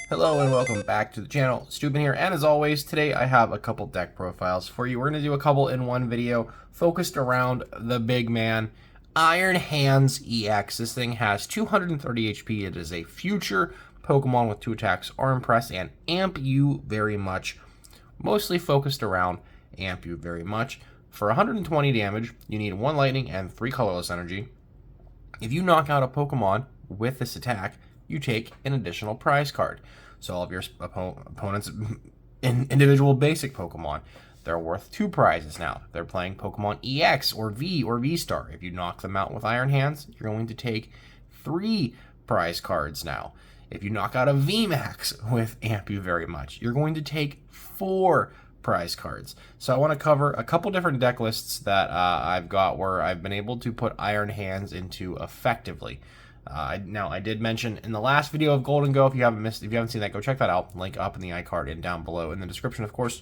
Hello and welcome back to the channel. Steuben here, and as always, today I have a couple deck profiles for you. We're going to do a couple in one video focused around the big man, Iron Hands EX. This thing has 230 HP. It is a future Pokemon with 2 attacks, Arm Press, and Amp You very much. Mostly focused around Amp You very much. For 120 damage, you need 1 Lightning and 3 Colorless Energy. If you knock out a Pokemon with this attack, you take an additional prize card. So all of your opponents' individual basic Pokemon, they're worth 2 prizes now. They're playing Pokemon EX or V-Star. If you knock them out with Iron Hands, you're going to take 3 prize cards now. If you knock out a VMAX with Amp You very much, you're going to take 4 prize cards. So I want to cover a couple different deck lists that I've got where I've been able to put Iron Hands into effectively. Now, I did mention in the last video of Golden Go, if you haven't seen that, go check that out. Link up in the iCard and down below in the description, of course.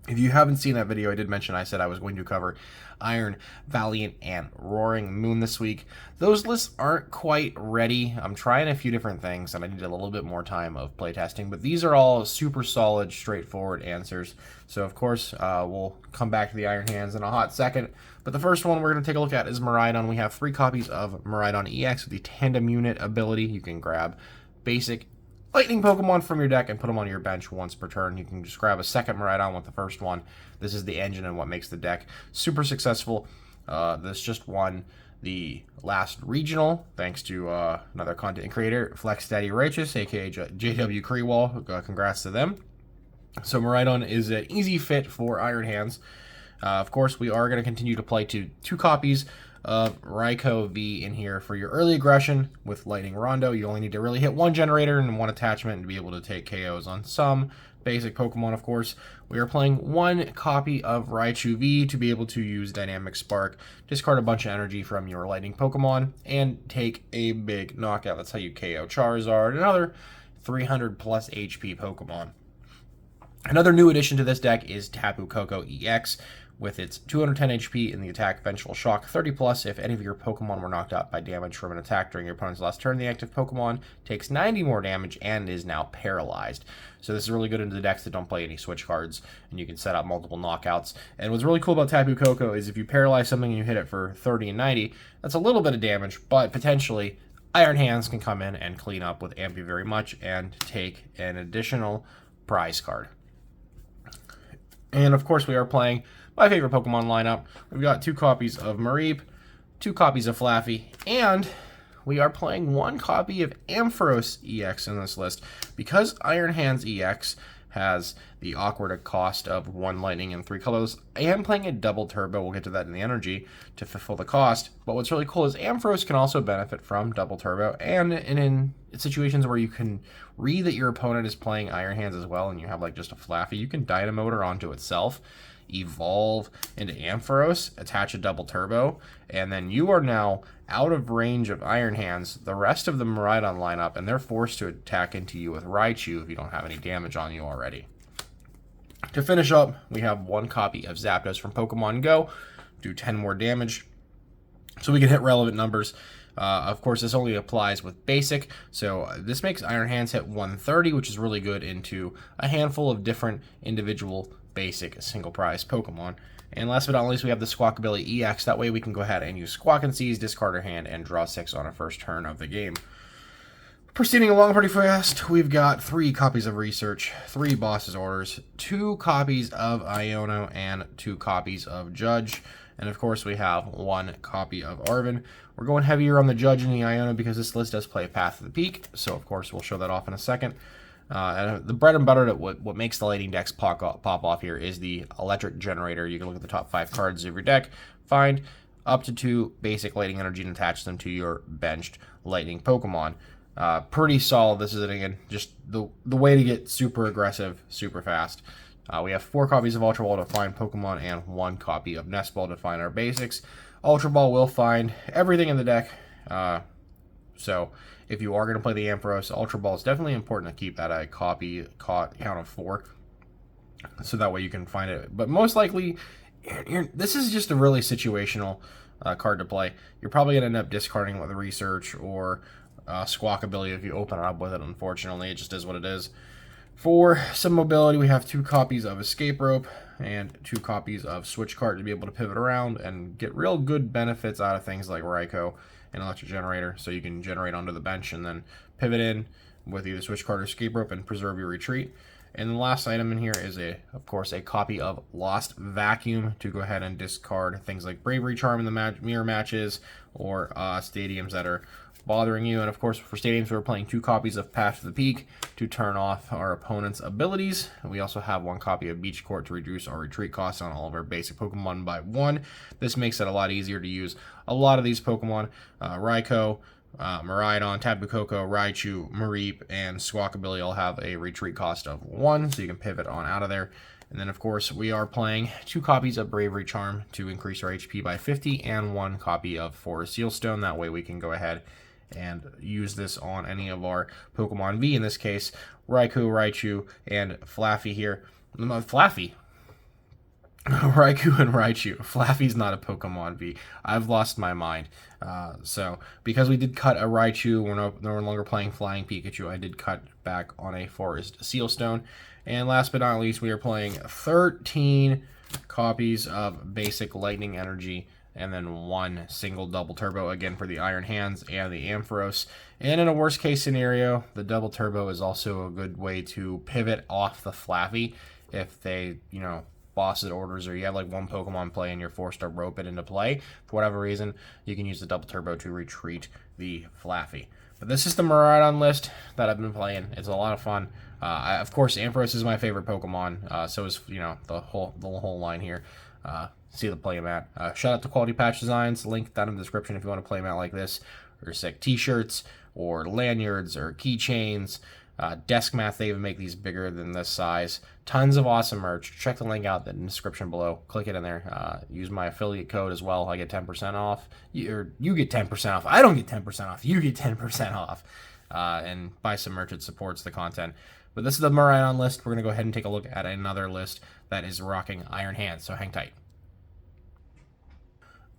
If you haven't seen that video, I did mention I said I was going to cover Iron, Valiant, and Roaring Moon this week. Those lists aren't quite ready. I'm trying a few different things, and I need a little bit more time of playtesting, but these are all super solid, straightforward answers. So, of course, we'll come back to the Iron Hands in a hot second. But the first one we're going to take a look at is Miraidon. We have 3 copies of Miraidon EX with the Tandem Unit ability. You can grab basic Lightning Pokemon from your deck and put them on your bench once per turn. You can just grab a second Miraidon with the first one. This is the engine and what makes the deck super successful. This just won the last regional, thanks to another content creator, Flex Daddy Righteous, aka JW Creewall. Congrats to them. So Miraidon is an easy fit for Iron Hands. Of course, we are going to continue to play 2 copies of Raikou V in here for your early aggression with Lightning Rondo. You only need to really hit 1 generator and 1 attachment to be able to take KOs on some basic Pokemon, of course. We are playing 1 copy of Raichu V to be able to use Dynamic Spark, discard a bunch of energy from your Lightning Pokemon, and take a big knockout. That's how you KO Charizard and other 300 plus HP Pokemon. Another new addition to this deck is Tapu Koko EX. With its 210 HP in the attack, Vengeful Shock 30 plus. If any of your Pokemon were knocked out by damage from an attack during your opponent's last turn, the active Pokemon takes 90 more damage and is now paralyzed. So this is really good into the decks that don't play any switch cards, and you can set up multiple knockouts. And what's really cool about Tapu Koko is if you paralyze something and you hit it for 30 and 90, that's a little bit of damage, but potentially Iron Hands can come in and clean up with Amp You very much and take an additional prize card. And of course, we are playing my favorite Pokemon lineup. We've got 2 copies of Mareep, 2 copies of Flaffy, and we are playing 1 copy of Ampharos EX in this list. Because Iron Hands EX has the awkward cost of 1 Lightning and 3 colors, I am playing a double turbo. We'll get to that in the energy to fulfill the cost. But what's really cool is Ampharos can also benefit from double turbo, and in situations where you can read that your opponent is playing Iron Hands as well, and you have like just a Flaffy, you can Dynamotor onto itself, evolve into Ampharos, attach a double turbo, and then you are now out of range of Iron Hands, the rest of the Miraidon lineup, and they're forced to attack into you with Raichu if you don't have any damage on you already. To finish up, we have 1 copy of Zapdos from Pokemon Go, do 10 more damage, so we can hit relevant numbers. Of course, this only applies with basic, so this makes Iron Hands hit 130, which is really good into a handful of different individual basic single prize Pokemon. And last but not least, we have the Squawkabilly EX. That way we can go ahead and use Squawk and Seize, discard our hand, and draw 6 on our first turn of the game. Proceeding along pretty fast, we've got 3 copies of Research, 3 Boss's Orders, 2 copies of Iono, and 2 copies of Judge. And of course, we have 1 copy of Arven. We're going heavier on the Judge and the Iono because this list does play Path of the Peak, so of course we'll show that off in a second. And the bread and butter, what makes the Lightning decks pop off here is the Electric Generator. You can look at the top 5 cards of your deck, find up to 2 basic Lightning Energy and attach them to your benched Lightning Pokemon. Pretty solid. This is, again, just the way to get super aggressive, super fast. We have 4 copies of Ultra Ball to find Pokemon and 1 copy of Nest Ball to find our basics. Ultra Ball will find everything in the deck. So if you are going to play the Ampharos, Ultra Ball is definitely important to keep at a count of 4. So that way you can find it. But most likely, this is just a really situational card to play. You're probably going to end up discarding with Research or Squawk ability if you open it up with it. Unfortunately, it just is what it is. For some mobility, we have 2 copies of Escape Rope and 2 copies of Switch Cart to be able to pivot around and get real good benefits out of things like Raikou and Electric Generator. So you can generate onto the bench and then pivot in with either Switch Cart or Escape Rope and preserve your retreat. And the last item in here is, of course, a copy of Lost Vacuum to go ahead and discard things like Bravery Charm in the mirror matches or stadiums that are bothering you. And of course, for stadiums, we're playing 2 copies of Path to the Peak to turn off our opponent's abilities. We also have 1 copy of Beach Court to reduce our retreat costs on all of our basic Pokemon by 1. This makes it a lot easier to use a lot of these Pokemon. Raikou, Miraidon, Tapu Koko, Raichu, Mareep, and Squawkabilly all have a retreat cost of 1, so you can pivot on out of there. And then, of course, we are playing 2 copies of Bravery Charm to increase our HP by 50, and 1 copy of Forest Sealstone. That way we can go ahead and use this on any of our Pokemon V. In this case, Raikou, Raichu, and Flaffy here. Flaffy? Raikou and Raichu. Flaffy's not a Pokemon V. I've lost my mind. So, because we did cut a Raichu, we're no longer playing Flying Pikachu, I did cut back on a Forest Sealstone. And last but not least, we are playing 13 copies of basic Lightning Energy, and then 1 single double turbo, again for the Iron Hands and the Ampharos. And in a worst case scenario, the double turbo is also a good way to pivot off the Flaffy if they, boss it orders, or you have like 1 Pokemon play and you're forced to rope it into play. For whatever reason, you can use the double turbo to retreat the Flaffy. But this is the Miraidon list that I've been playing. It's a lot of fun. Of course, Ampharos is my favorite Pokemon. So is, the whole line here. See the playmat. Shout out to Quality Patch Designs. Link down in the description if you want a playmat like this, or sick t-shirts, or lanyards, or keychains. Desk mats, they even make these bigger than this size. Tons of awesome merch. Check the link out in the description below. Click it in there. Use my affiliate code as well. I get 10% off. You get 10% off. I don't get 10% off. You get 10% off. And buy some merch. It supports the content. But this is the Miraidon list. We're going to go ahead and take a look at another list that is rocking Iron Hands. So hang tight.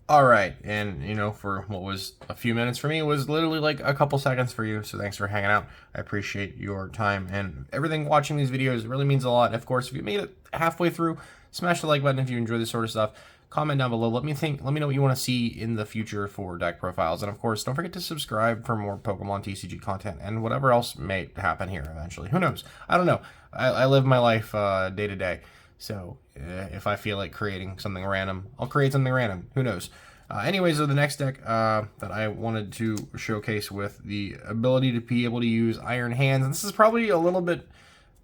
Alright, and for what was a few minutes for me, it was literally like a couple seconds for you, so thanks for hanging out. I appreciate your time and everything watching these videos. It really means a lot. And of course, if you made it halfway through, smash the like button if you enjoy this sort of stuff. Comment down below. Let me know what you want to see in the future for deck profiles. And of course, don't forget to subscribe for more Pokemon TCG content and whatever else may happen here eventually. Who knows? I don't know. I live my life day to day. So if I feel like creating something random, I'll create something random. Who knows? Anyways, the next deck that I wanted to showcase with the ability to be able to use Iron Hands, and this is probably a little bit,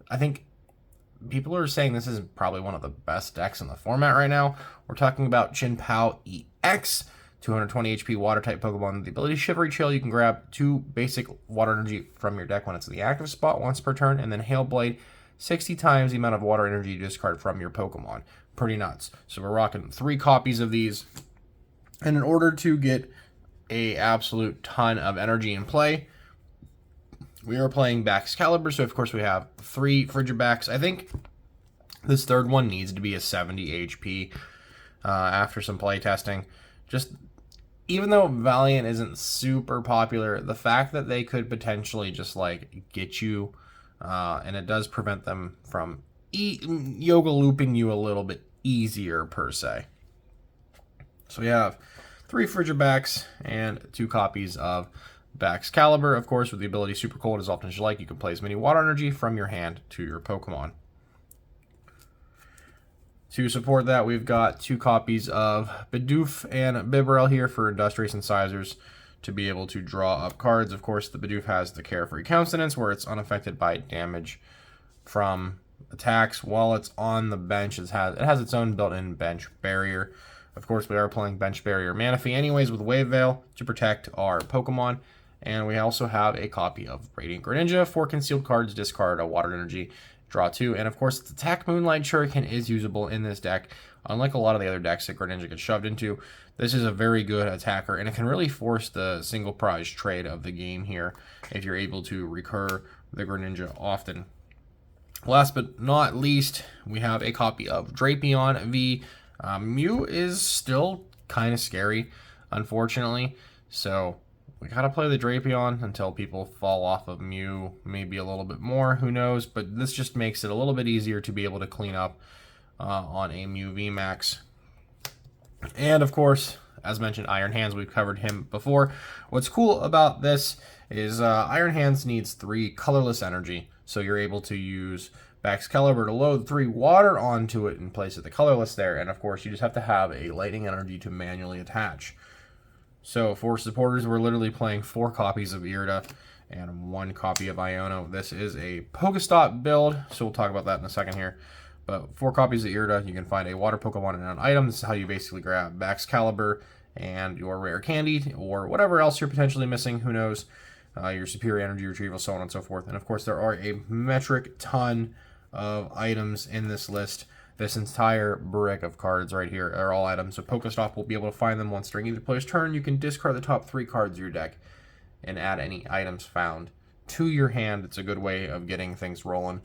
I think people are saying this is probably one of the best decks in the format right now. We're talking about Chien-Pao EX, 220 HP Water-type Pokemon. The ability Shivery Chill, you can grab 2 basic Water Energy from your deck when it's in the active spot once per turn, and then Hail Blade 60 times the amount of Water Energy you discard from your Pokemon. Pretty nuts. So we're rocking 3 copies of these. And in order to get a absolute ton of energy in play, we are playing Baxcalibur. So of course we have 3 Frigibacks. I think this third one needs to be a 70 HP after some play testing. Just even though Valiant isn't super popular, the fact that they could potentially just like get you, and it does prevent them from yoga looping you a little bit easier per se. So we have 3 Frigibacks and 2 copies of Baxcalibur. Of course, with the ability Super Cold as often as you like, you can play as many Water Energy from your hand to your Pokemon. To support that, we've got 2 copies of Bidoof and Bibarel here for Industrious Incisors to be able to draw up cards. Of course, the Bidoof has the Carefree Countenance, where it's unaffected by damage from attacks while it's on the bench. It has its own built-in bench barrier. Of course, we are playing bench barrier Manaphy anyways with Wave Veil to protect our Pokemon. And we also have a copy of Radiant Greninja. 4 concealed cards, discard a Water Energy, draw 2. And of course, its attack Moonlight Shuriken is usable in this deck. Unlike a lot of the other decks that Greninja gets shoved into, this is a very good attacker, and it can really force the single prize trade of the game here if you're able to recur the Greninja often. Last but not least, we have a copy of Drapion V. Mew is still kind of scary, unfortunately, so we gotta play the Drapion until people fall off of Mew, maybe a little bit more, who knows, but this just makes it a little bit easier to be able to clean up on a Mew VMAX. And of course, as mentioned, Iron Hands, we've covered him before. What's cool about this is Iron Hands needs 3 colorless energy, so you're able to use Baxcalibur to load 3 water onto it in place of the colorless there, and of course you just have to have a lightning energy to manually attach. So for supporters, we're literally playing 4 copies of Irida and 1 copy of Iono. This is a Pokestop build, so we'll talk about that in a second here. But 4 copies of Irida, you can find a water Pokemon and an item. This is how you basically grab Baxcalibur and your rare candy, or whatever else you're potentially missing, who knows, your superior energy retrieval, so on and so forth. And of course, there are a metric ton of items in this list. This entire brick of cards right here are all items, so Pokestop will be able to find them once during either player's turn. You can discard the top 3 cards of your deck and add any items found to your hand. It's a good way of getting things rolling.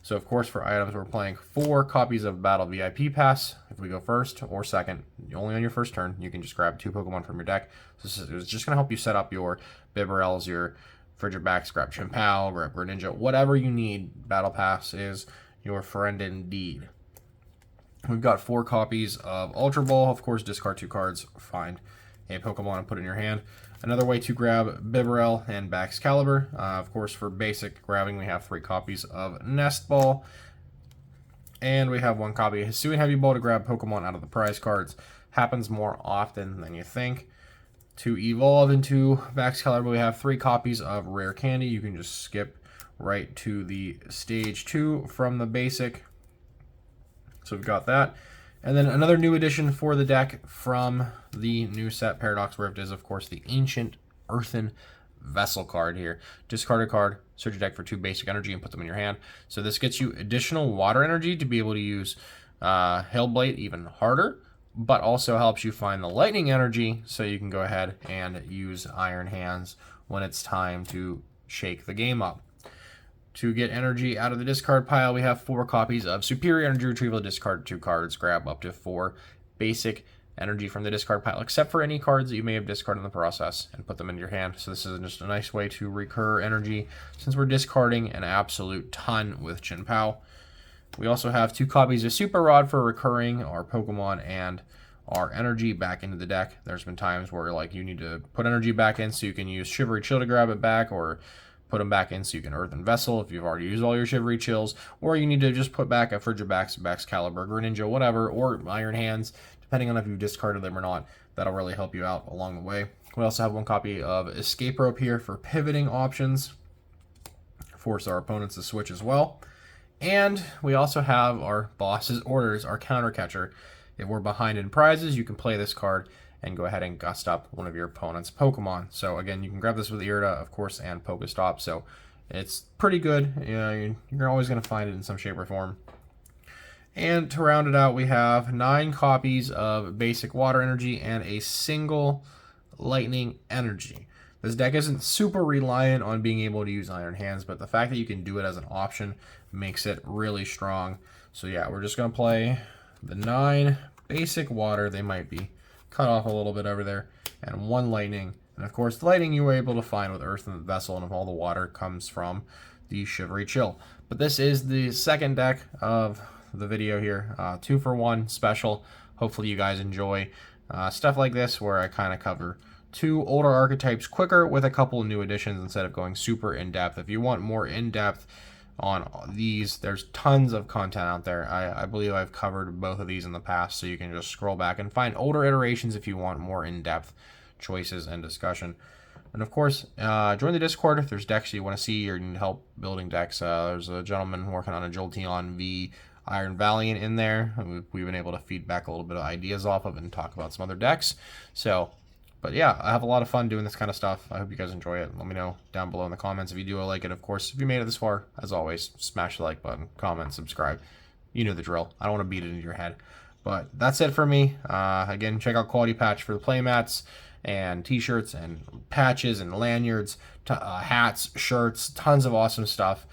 So of course, for items, we're playing 4 copies of Battle VIP Pass. If we go first or second, only on your first turn, you can just grab 2 Pokemon from your deck. So it's just going to help you set up your Bibarels, your Frigibax, grab Chien-Pao, grab Greninja, whatever you need. Battle Pass is your friend indeed. We've got 4 copies of Ultra Ball. Of course, discard 2 cards, find a Pokemon and put it in your hand. Another way to grab Bibarel and Baxcalibur. Of course, for basic grabbing, we have 3 copies of Nest Ball. And we have 1 copy of Hisuian Heavy Ball to grab Pokemon out of the prize cards. Happens more often than you think. To evolve into Baxcalibur, we have 3 copies of Rare Candy. You can just skip right to the Stage 2 from the basic. So we've got that. And then another new addition for the deck from the new set Paradox Rift is, of course, the Ancient Earthen Vessel card here. Discard a card, search your deck for 2 basic energy, and put them in your hand. So this gets you additional water energy to be able to use Hailblade even harder, but also helps you find the lightning energy so you can go ahead and use Iron Hands when it's time to shake the game up. To get energy out of the discard pile, we have 4 copies of Superior Energy Retrieval. Discard 2 cards, grab up to 4 basic energy from the discard pile, except for any cards that you may have discarded in the process, and put them into your hand. So this is just a nice way to recur energy, since we're discarding an absolute ton with Chien-Pao. We also have 2 copies of Super Rod for recurring our Pokemon and our energy back into the deck. There's been times where like you need to put energy back in so you can use Shivery Chill to grab it back, or put them back in so you can Earthen Vessel if you've already used all your Shivery Chills, or you need to just put back a Frigibax, Baxcalibur, Greninja, whatever, or Iron Hands, depending on if you've discarded them or not. That'll really help you out along the way. We also have 1 copy of Escape Rope here for pivoting options. Force our opponents to switch as well. And we also have our Boss's Orders, our counter catcher. If we're behind in prizes, you can play this card and go ahead and gust up one of your opponent's Pokemon. So again, you can grab this with Irida, of course, and Pokestop. So it's pretty good. You know, you're always going to find it in some shape or form. And to round it out, we have 9 copies of basic water energy and a single lightning energy. This deck isn't super reliant on being able to use Iron Hands, but the fact that you can do it as an option makes it really strong. So yeah, we're just going to play the 9 basic water. They might be cut off a little bit over there, and 1 lightning. And of course, the lightning you were able to find with Earthen Vessel, and if all the water comes from the Shivery Chill. But this is the second deck of the video here, 2 for 1 special. Hopefully you guys enjoy stuff like this, where I kind of cover 2 older archetypes quicker with a couple of new additions instead of going super in-depth. If you want more in-depth on these, there's tons of content out there. I believe I've covered both of these in the past, so you can just scroll back and find older iterations if you want more in-depth choices and discussion. And of course, join the Discord if there's decks you want to see or you need help building decks. There's a gentleman working on a Jolteon v Iron Valiant in there. We've been able to feed back a little bit of ideas off of it and talk about some other decks. So, but yeah, I have a lot of fun doing this kind of stuff. I hope you guys enjoy it. Let me know down below in the comments if you do like it. Of course, if you made it this far, as always, smash the like button, comment, subscribe. You know the drill. I don't want to beat it into your head. But that's it for me. Again, check out Quality Patch for the playmats and t-shirts and patches and lanyards, hats, shirts, tons of awesome stuff.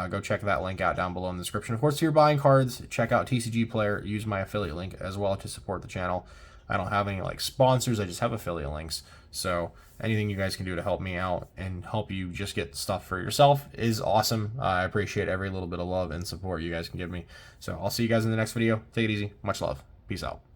Go check that link out down below in the description. Of course, if you're buying cards, check out TCG Player. Use my affiliate link as well to support the channel. I don't have any like sponsors. I just have affiliate links. So anything you guys can do to help me out and help you just get stuff for yourself is awesome. I appreciate every little bit of love and support you guys can give me. So I'll see you guys in the next video. Take it easy. Much love. Peace out.